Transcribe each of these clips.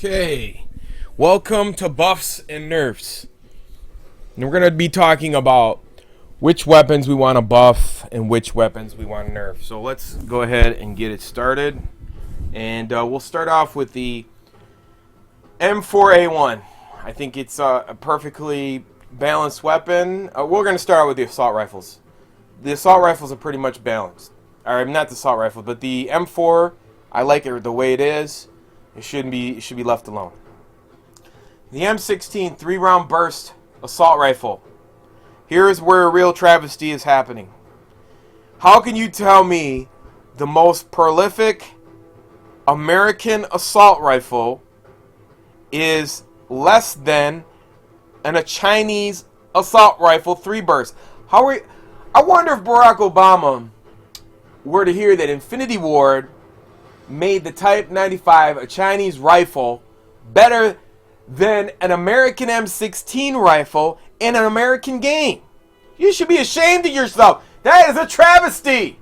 Okay, welcome to Buffs and Nerfs. And we're going to be talking about which weapons we want to buff and which weapons we want to nerf. So let's go ahead and get it started. And we'll start off with the M4A1. I think it's a perfectly balanced weapon. We're going to start out with the assault rifles. The assault rifles are pretty much balanced. Or not the assault rifle, but the M4, I like it the way it is. It should be left alone. The M16 3-round burst assault rifle. Here is where a real travesty is happening. How can you tell me the most prolific American assault rifle is less than a Chinese assault rifle 3-burst? I wonder if Barack Obama were to hear that Infinity Ward made the Type 95, a Chinese rifle, better than an American M16 rifle in an American game. You should be ashamed of yourself. That is a travesty.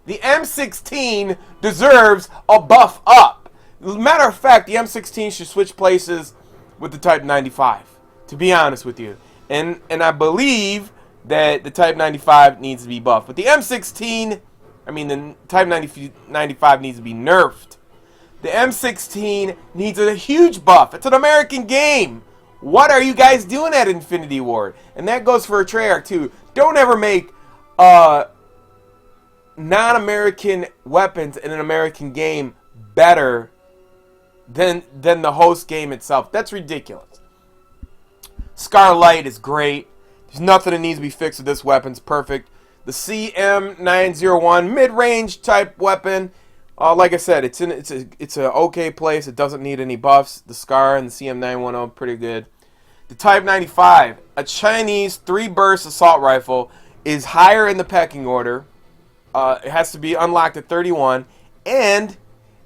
The M16 deserves a buff up. As a matter of fact, the M16 should switch places with the Type 95, to be honest with you. And I believe that the Type 95 needs to be buffed. But the M16, the Type 95 needs to be nerfed. The M16 needs a huge buff. It's an American game. What are you guys doing at Infinity Ward? And that goes for a Treyarch too. Don't ever make non-American weapons in an American game better than the host game itself. That's ridiculous. Scarlight is great. There's nothing that needs to be fixed with this weapon. It's perfect. The CM901 mid-range type weapon. Like I said, it's a okay place. It doesn't need any buffs. The Scar and the CM910 pretty good. The Type 95, a Chinese 3-burst assault rifle, is higher in the pecking order. It has to be unlocked at 31, and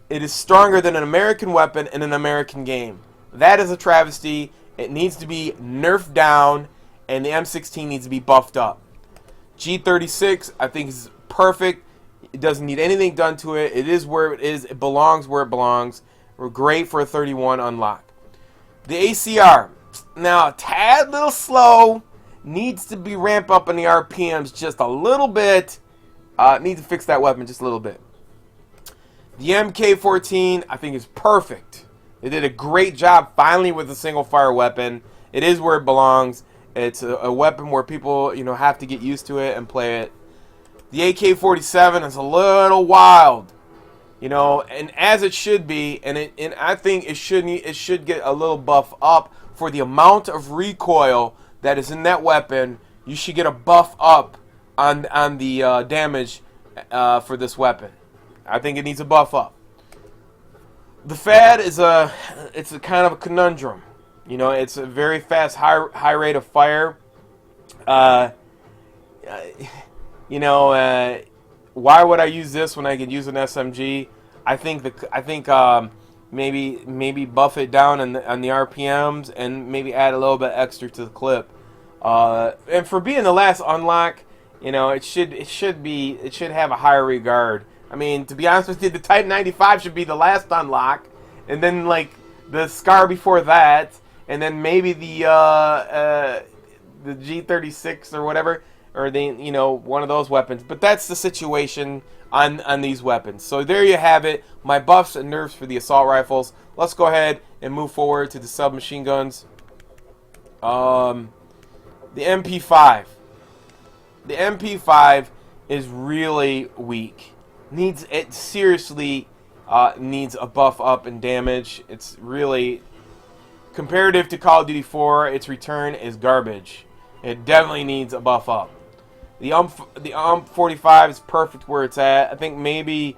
it is stronger than an American weapon in an American game. That is a travesty. It needs to be nerfed down, and the M16 needs to be buffed up. G36, I think, is perfect. It doesn't need anything done to it. It is where it is. It belongs where it belongs. We're great for a 31 unlock. The ACR, now a tad little slow. Needs to be ramped up in the RPMs just a little bit. Need to fix that weapon just a little bit. The MK14, I think, is perfect. They did a great job finally with a single fire weapon. It is where it belongs. It's a weapon where people, have to get used to it and play it. The AK-47 is a little wild, and as it should be, and I think it should get a little buff up for the amount of recoil that is in that weapon. You should get a buff up on the damage for this weapon. I think it needs a buff up. The FAD is it's a kind of a conundrum. It's a very fast, high rate of fire. Why would I use this when I could use an SMG? I think maybe buff it down on the RPMs and maybe add a little bit extra to the clip. And for being the last unlock, it should have a higher regard. To be honest with you, the Type 95 should be the last unlock, and then like the Scar before that, and then maybe the G36 or whatever. Or one of those weapons. But that's the situation on these weapons. So there you have it. My buffs and nerfs for the assault rifles. Let's go ahead and move forward to the submachine guns. The MP5. The MP5 is really weak. It seriously needs a buff up in damage. It's really comparative to Call of Duty 4. Its return is garbage. It definitely needs a buff up. The 45 is perfect where it's at. I think maybe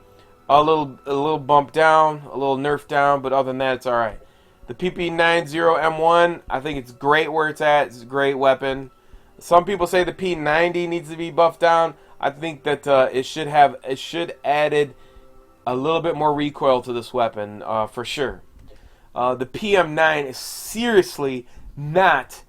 a little bump down, a little nerf down, but other than that, it's all right. The PP90M1, I think it's great where it's at. It's a great weapon. Some people say the P90 needs to be buffed down. I think that it should added a little bit more recoil to this weapon for sure. The PM9 is seriously not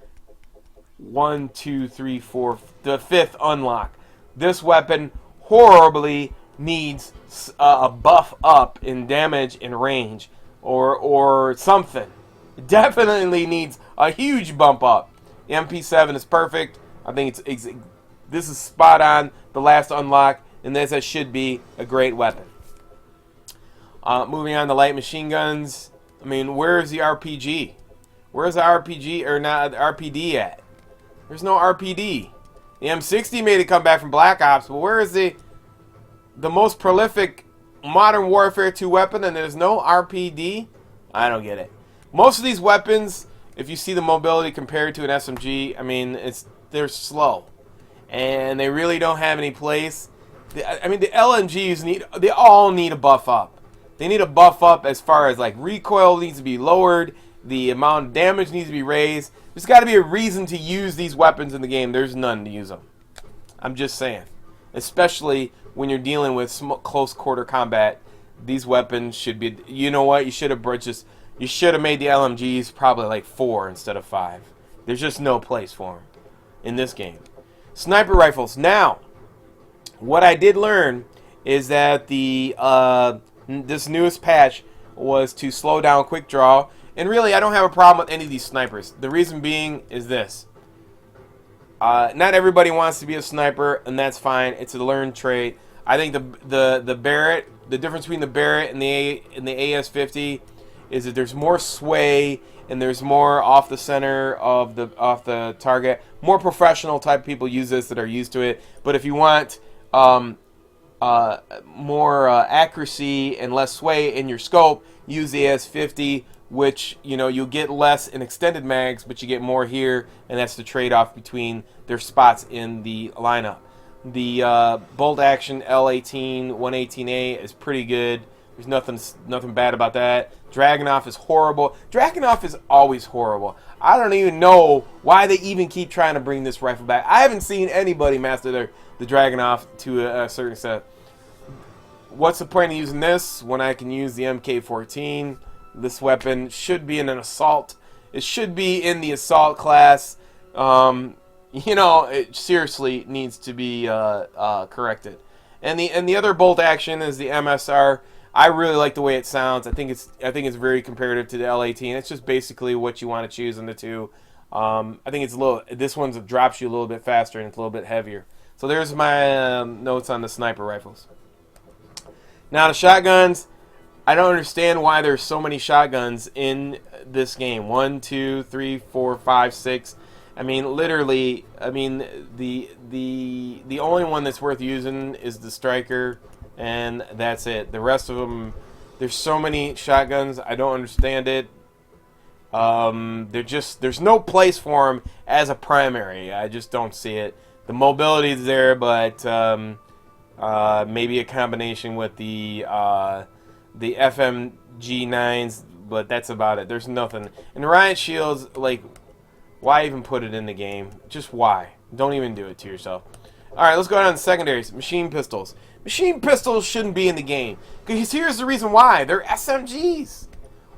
1, 2, 3, 4, the 5th unlock. This weapon horribly needs a buff up in damage and range. or something. It definitely needs a huge bump up. The MP7 is perfect. I think this is spot on, the last unlock, and this should be a great weapon. Moving on to light machine guns. I mean, where's the RPG? Where's the RPG, or not the RPD at? There's no RPD. The M60 made it come back from Black Ops, but where is the most prolific Modern Warfare 2 weapon, and there's no RPD? I don't get it. Most of these weapons, if you see the mobility compared to an SMG, I mean, they're slow, and they really don't have any place. I mean, the LMGs they all need a buff up. They need a buff up as far as like recoil needs to be lowered, the amount of damage needs to be raised. There's got to be a reason to use these weapons in the game. There's none to use them. I'm just saying, especially when you're dealing with close quarter combat. These weapons should be. You know what? You should have made the LMGs probably like 4 instead of 5. There's just no place for them in this game. Sniper rifles. Now, what I did learn is that this newest patch was to slow down quick draw, and really I don't have a problem with any of these snipers. The reason being is this: not everybody wants to be a sniper, and that's fine. It's a learned trait. I think the Barrett, the difference between the Barrett and the AS50 is that there's more sway and there's more off the center of the target. More professional type people use this that are used to it. But if you want more accuracy and less sway in your scope, use the AS50, which you'll get less in extended mags, but you get more here, and that's the trade-off between their spots in the lineup. The bolt action L18 118A is pretty good. There's nothing bad about that. Dragunov is horrible. Dragunov is always horrible. I don't even know why they even keep trying to bring this rifle back. I haven't seen anybody master the Dragunov to a certain extent. What's the point of using this when I can use the MK14? This weapon should be in an assault. It should be in the assault class. It seriously needs to be corrected. And the other bolt action is the MSR. I really like the way it sounds. I think it's very comparative to the L18. It's just basically what you want to choose in the two. I think this one drops you a little bit faster and it's a little bit heavier. So there's my notes on the sniper rifles. Now the shotguns, I don't understand why there's so many shotguns in this game. 1, 2, 3, 4, 5, 6. I mean, literally. I mean, the only one that's worth using is the striker, and that's it. The rest of them, there's so many shotguns. I don't understand it. There's no place for them as a primary. I just don't see it. The mobility is there, but maybe a combination with the FMG9s, but that's about it. There's nothing. And the riot shields, like, why even put it in the game? Just why? Don't even do it to yourself. Alright, let's go down to secondaries. Machine pistols. Machine pistols shouldn't be in the game. Because here's the reason why. They're SMGs.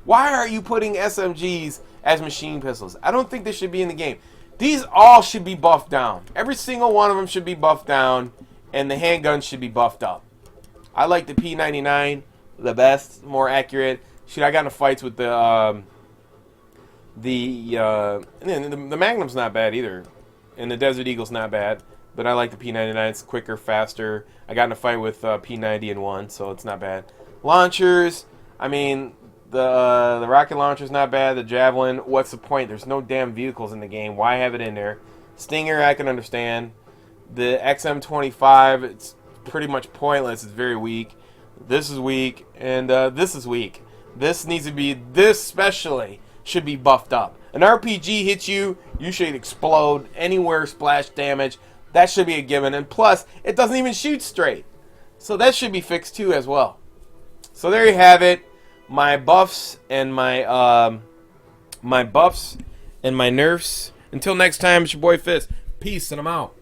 Why are you putting SMGs as machine pistols? I don't think they should be in the game. These all should be buffed down. Every single one of them should be buffed down. And the handguns should be buffed up. I like the P99 the best, more accurate. Shoot, I got into fights with the Magnum's not bad either, and the Desert Eagle's not bad. But I like the P99. It's quicker, faster. I got in a fight with P90 and won, so it's not bad. Launchers, I mean, the rocket launcher's not bad. The Javelin, what's the point? There's no damn vehicles in the game. Why have it in there? Stinger, I can understand. The XM25, it's pretty much pointless. It's very weak. This is weak, and this is weak. This especially should be buffed up. An RPG hits you, you should explode anywhere, splash damage. That should be a given. And plus, it doesn't even shoot straight. So that should be fixed too as well. So there you have it. My buffs and my nerfs and my nerfs. Until next time, it's your boy Fist. Peace, and I'm out.